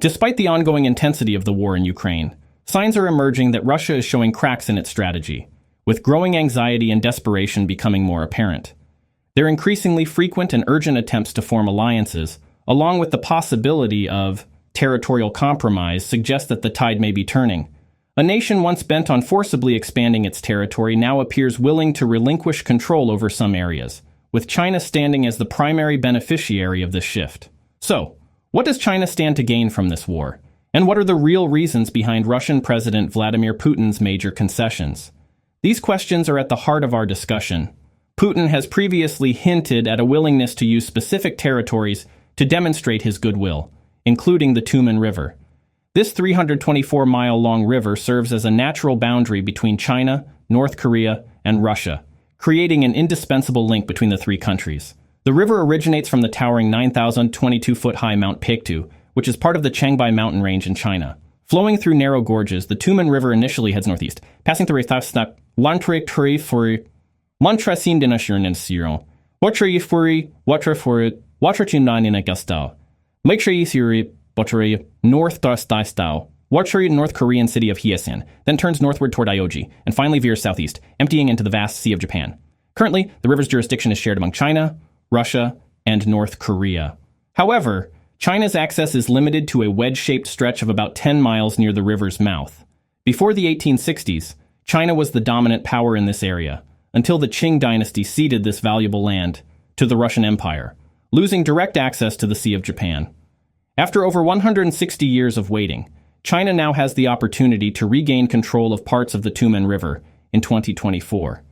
Despite the ongoing intensity of the war in Ukraine, signs are emerging that Russia is showing cracks in its strategy, with growing anxiety and desperation becoming more apparent. Their increasingly frequent and urgent attempts to form alliances, along with the possibility of territorial compromise, suggest that the tide may be turning. A nation once bent on forcibly expanding its territory now appears willing to relinquish control over some areas, with China standing as the primary beneficiary of this shift. So, what does China stand to gain from this war? And what are the real reasons behind Russian President Vladimir Putin's major concessions? These questions are at the heart of our discussion. Putin has previously hinted at a willingness to use specific territories to demonstrate his goodwill, including the Tuman River. This 324-mile-long river serves as a natural boundary between China, North Korea, and Russia, creating an indispensable link between the three countries. The river originates from the towering 9,022-foot-high Mount Paektu, which is part of the Changbai mountain range in China. Flowing through narrow gorges, the Tuman River initially heads northeast, passing through a Lantrek for Montresin de National Watri Furi, Watra for Watrachunan in Augustau. Lakeshore Siri, Botri, North Dastau, Watri, North Korean city of Hyesan, then turns northward toward Ioji, and finally veers southeast, emptying into the vast Sea of Japan. Currently, the river's jurisdiction is shared among China, Russia, and North Korea. However, China's access is limited to a wedge-shaped stretch of about 10 miles near the river's mouth. Before the 1860s, China was the dominant power in this area, until the Qing dynasty ceded this valuable land to the Russian Empire, losing direct access to the Sea of Japan. After over 160 years of waiting, China now has the opportunity to regain control of parts of the Tuman River in 2024.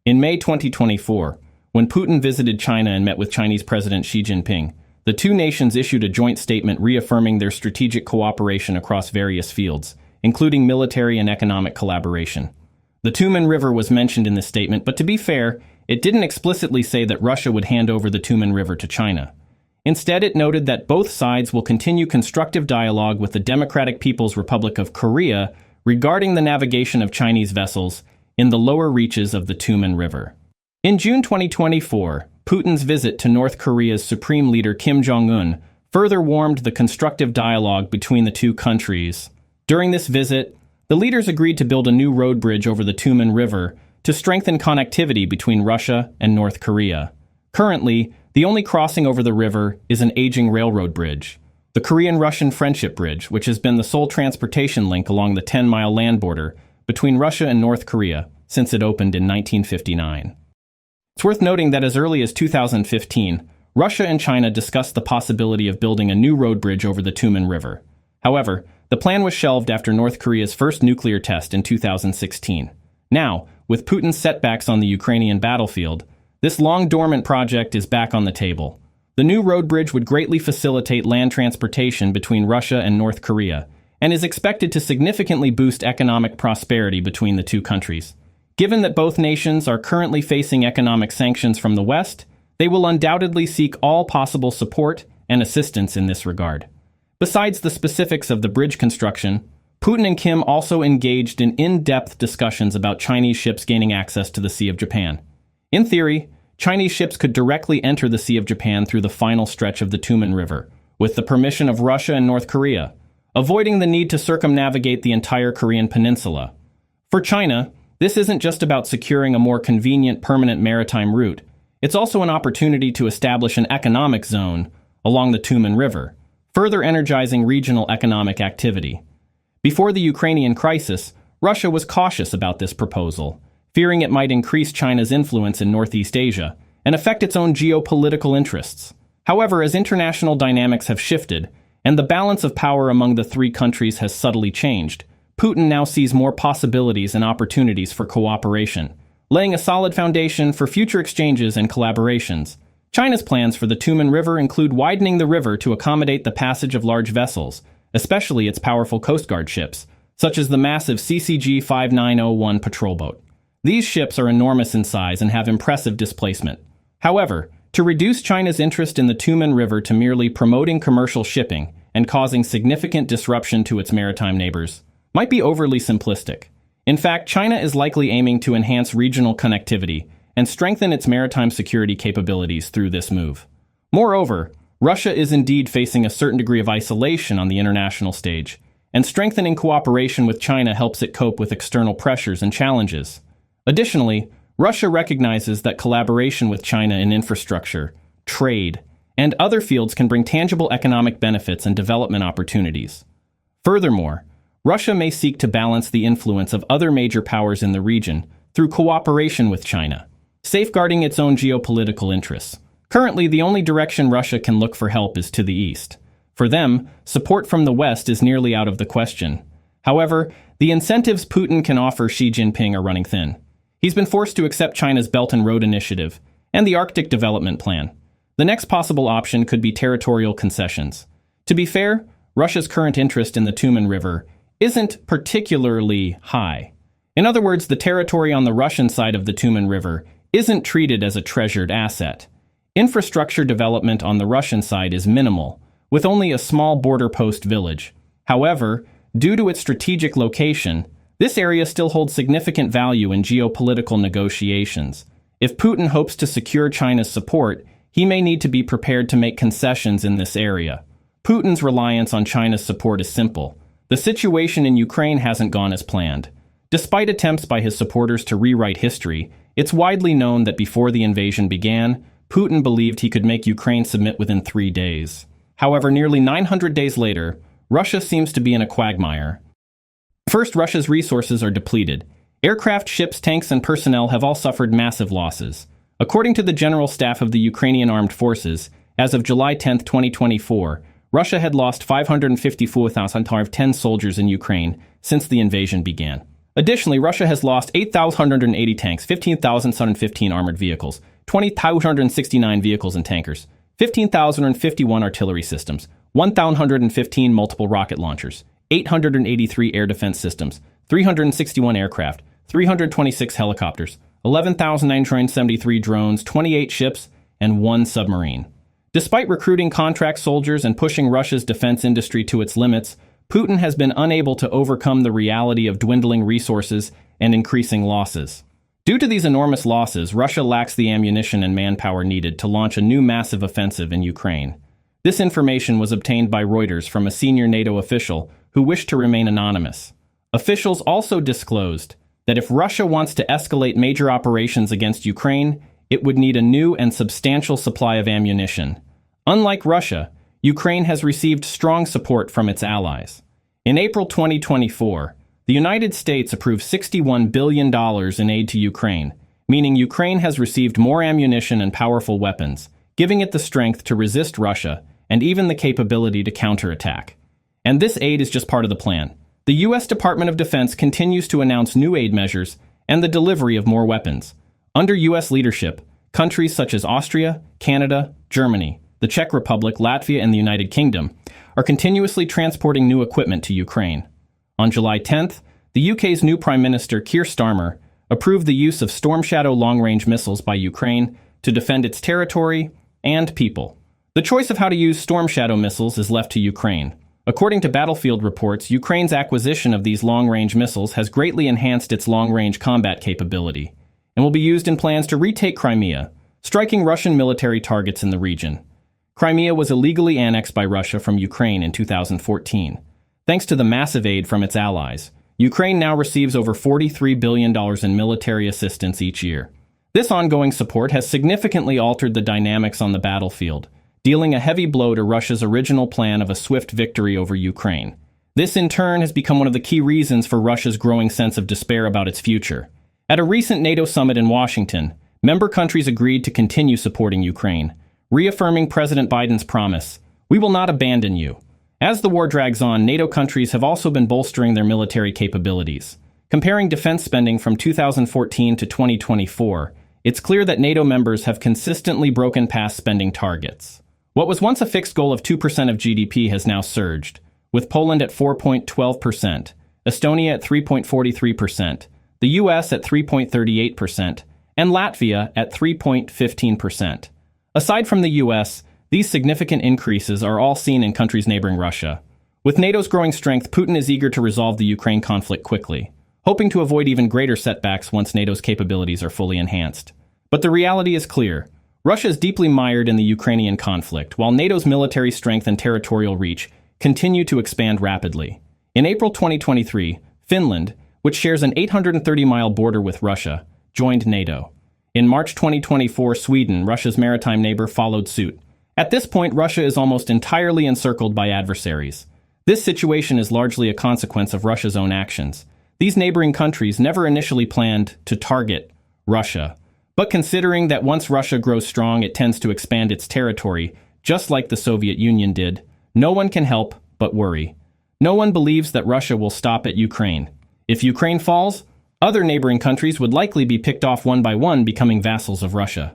In May 2024, when Putin visited China and met with Chinese President XiJinping, the two nations issued a joint statement reaffirming their strategic cooperation across various fields, including military and economic collaboration. The Tuman River was mentioned in this statement, but to be fair, it didn't explicitly say that Russia would hand over the Tuman River to China. Instead, it noted that both sides will continue constructive dialogue with the Democratic People's Republic of Korea regarding the navigation of Chinese vessels in the lower reaches of the Tuman River. In June 2024, Putin's visit to North Korea's Supreme Leader Kim Jong-un further warmed the constructive dialogue between the two countries. During this visit, the leaders agreed to build a new road bridge over the Tuman River to strengthen connectivity between Russia and North Korea. Currently, the only crossing over the river is an aging railroad bridge, the Korean-Russian Friendship Bridge, which has been the sole transportation link along the 10-mile land border between Russia and North Korea since it opened in 1959. It's worth noting that as early as 2015, Russia and China discussed the possibility of building a new road bridge over the Tuman River. However, the plan was shelved after North Korea's first nuclear test in 2016. Now, with Putin's setbacks on the Ukrainian battlefield, this long-dormant project is back on the table. The new road bridge would greatly facilitate land transportation between Russia and North Korea, and is expected to significantly boost economic prosperity between the two countries. Given that both nations are currently facing economic sanctions from the West, they will undoubtedly seek all possible support and assistance in this regard. Besides the specifics of the bridge construction, Putin and Kim also engaged in in-depth discussions about Chinese ships gaining access to the Sea of Japan. In theory, Chinese ships could directly enter the Sea of Japan through the final stretch of the Tuman River, with the permission of Russia and North Korea, avoiding the need to circumnavigate the entire Korean peninsula. For China, this isn't just about securing a more convenient permanent maritime route. It's also an opportunity to establish an economic zone along the Tuman River, further energizing regional economic activity. Before the Ukrainian crisis, Russia was cautious about this proposal, fearing it might increase China's influence in Northeast Asia and affect its own geopolitical interests. However, as international dynamics have shifted and the balance of power among the three countries has subtly changed, Putin now sees more possibilities and opportunities for cooperation, laying a solid foundation for future exchanges and collaborations. China's plans for the Tuman River include widening the river to accommodate the passage of large vessels, especially its powerful Coast Guard ships, such as the massive CCG-5901 patrol boat. These ships are enormous in size and have impressive displacement. However, to reduce China's interest in the Tuman River to merely promoting commercial shipping and causing significant disruption to its maritime neighbors might be overly simplistic. In fact, China is likely aiming to enhance regional connectivity and strengthen its maritime security capabilities through this move. Moreover, Russia is indeed facing a certain degree of isolation on the international stage, and strengthening cooperation with China helps it cope with external pressures and challenges. Additionally, Russia recognizes that collaboration with China in infrastructure, trade, and other fields can bring tangible economic benefits and development opportunities. Furthermore, Russia may seek to balance the influence of other major powers in the region through cooperation with China, safeguarding its own geopolitical interests. Currently, the only direction Russia can look for help is to the east. For them, support from the West is nearly out of the question. However, the incentives Putin can offer Xi Jinping are running thin. He's been forced to accept China's Belt and Road Initiative and the Arctic Development Plan. The next possible option could be territorial concessions. To be fair, Russia's current interest in the Tuman River isn't particularly high. In other words, the territory on the Russian side of the Tuman River isn't treated as a treasured asset. Infrastructure development on the Russian side is minimal, with only a small border post village. However, due to its strategic location, this area still holds significant value in geopolitical negotiations. If Putin hopes to secure China's support, he may need to be prepared to make concessions in this area. Putin's reliance on China's support is simple. The situation in Ukraine hasn't gone as planned. Despite attempts by his supporters to rewrite history, it's widely known that before the invasion began, Putin believed he could make Ukraine submit within 3 days. However, nearly 900 days later, Russia seems to be in a quagmire. First, Russia's resources are depleted. Aircraft, ships, tanks, and personnel have all suffered massive losses. According to the General Staff of the Ukrainian Armed Forces, as of July 10, 2024, Russia had lost 554,010 soldiers in Ukraine since the invasion began. Additionally, Russia has lost 8,180 tanks, 15,715 armored vehicles, 20,269 vehicles and tankers, 15,051 artillery systems, 1,115 multiple rocket launchers, 883 air defense systems, 361 aircraft, 326 helicopters, 11,973 drones, 28 ships, and 1 submarine. Despite recruiting contract soldiers and pushing Russia's defense industry to its limits, Putin has been unable to overcome the reality of dwindling resources and increasing losses. Due to these enormous losses, Russia lacks the ammunition and manpower needed to launch a new massive offensive in Ukraine. This information was obtained by Reuters from a senior NATO official who wished to remain anonymous. Officials also disclosed that if Russia wants to escalate major operations against Ukraine, it would need a new and substantial supply of ammunition. Unlike Russia, Ukraine has received strong support from its allies. In April 2024, the United States approved $61 billion in aid to Ukraine, meaning Ukraine has received more ammunition and powerful weapons, giving it the strength to resist Russia and even the capability to counterattack. And this aid is just part of the plan. The U.S. Department of Defense continues to announce new aid measures and the delivery of more weapons. Under U.S. leadership, countries such as Austria, Canada, Germany, the Czech Republic, Latvia, and the United Kingdom are continuously transporting new equipment to Ukraine. On July 10th, the UK's new Prime Minister Keir Starmer approved the use of Storm Shadow long-range missiles by Ukraine to defend its territory and people. The choice of how to use Storm Shadow missiles is left to Ukraine. According to Battlefield reports, Ukraine's acquisition of these long-range missiles has greatly enhanced its long-range combat capability and will be used in plans to retake Crimea, striking Russian military targets in the region. Crimea was illegally annexed by Russia from Ukraine in 2014. Thanks to the massive aid from its allies, Ukraine now receives over $43 billion in military assistance each year. This ongoing support has significantly altered the dynamics on the battlefield, dealing a heavy blow to Russia's original plan of a swift victory over Ukraine. This in turn has become one of the key reasons for Russia's growing sense of despair about its future. At a recent NATO summit in Washington, member countries agreed to continue supporting Ukraine, reaffirming President Biden's promise, "We will not abandon you." As the war drags on, NATO countries have also been bolstering their military capabilities. Comparing defense spending from 2014 to 2024, it's clear that NATO members have consistently broken past spending targets. What was once a fixed goal of 2% of GDP has now surged, with Poland at 4.12%, Estonia at 3.43%, the US at 3.38%, and Latvia at 3.15%. Aside from the US, these significant increases are all seen in countries neighboring Russia. With NATO's growing strength, Putin is eager to resolve the Ukraine conflict quickly, hoping to avoid even greater setbacks once NATO's capabilities are fully enhanced. But the reality is clear. Russia is deeply mired in the Ukrainian conflict, while NATO's military strength and territorial reach continue to expand rapidly. In April 2023, Finland, which shares an 830-mile border with Russia, joined NATO. In March 2024, Sweden, Russia's maritime neighbor, followed suit. At this point, Russia is almost entirely encircled by adversaries. This situation is largely a consequence of Russia's own actions. These neighboring countries never initially planned to target Russia. But considering that once Russia grows strong, it tends to expand its territory, just like the Soviet Union did, no one can help but worry. No one believes that Russia will stop at Ukraine. If Ukraine falls, other neighboring countries would likely be picked off one by one, becoming vassals of Russia.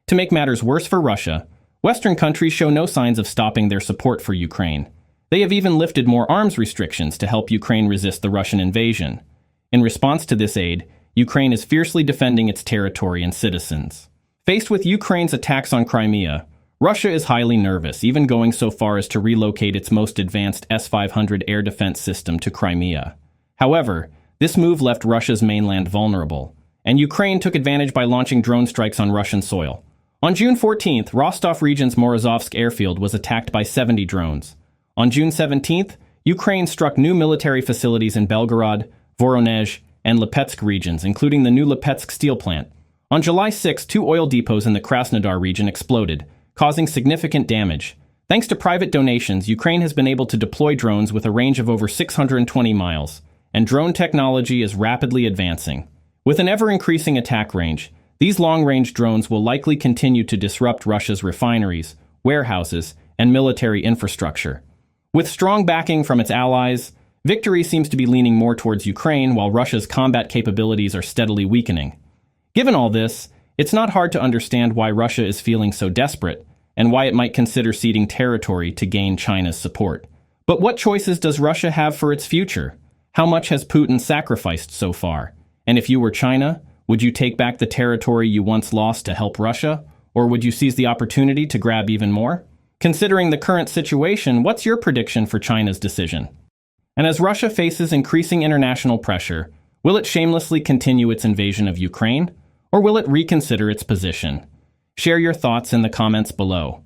To make matters worse for Russia, Western countries show no signs of stopping their support for Ukraine. They have even lifted more arms restrictions to help Ukraine resist the Russian invasion. In response to this aid, Ukraine is fiercely defending its territory and citizens. Faced with Ukraine's attacks on Crimea, Russia is highly nervous, even going so far as to relocate its most advanced S-500 air defense system to Crimea. However, this move left Russia's mainland vulnerable, and Ukraine took advantage by launching drone strikes on Russian soil. On June 14th, Rostov region's Morozovsk airfield was attacked by 70 drones. On June 17th, Ukraine struck new military facilities in Belgorod, Voronezh, and Lipetsk regions, including the new Lipetsk steel plant. On July 6, 2 oil depots in the Krasnodar region exploded, causing significant damage. Thanks to private donations, Ukraine has been able to deploy drones with a range of over 620 miles, and drone technology is rapidly advancing. With an ever-increasing attack range, these long-range drones will likely continue to disrupt Russia's refineries, warehouses, and military infrastructure. With strong backing from its allies, victory seems to be leaning more towards Ukraine, while Russia's combat capabilities are steadily weakening. Given all this, it's not hard to understand why Russia is feeling so desperate, and why it might consider ceding territory to gain China's support. But what choices does Russia have for its future? How much has Putin sacrificed so far? And if you were China, would you take back the territory you once lost to help Russia? Or would you seize the opportunity to grab even more? Considering the current situation, what's your prediction for China's decision? And as Russia faces increasing international pressure, will it shamelessly continue its invasion of Ukraine? Or will it reconsider its position? Share your thoughts in the comments below.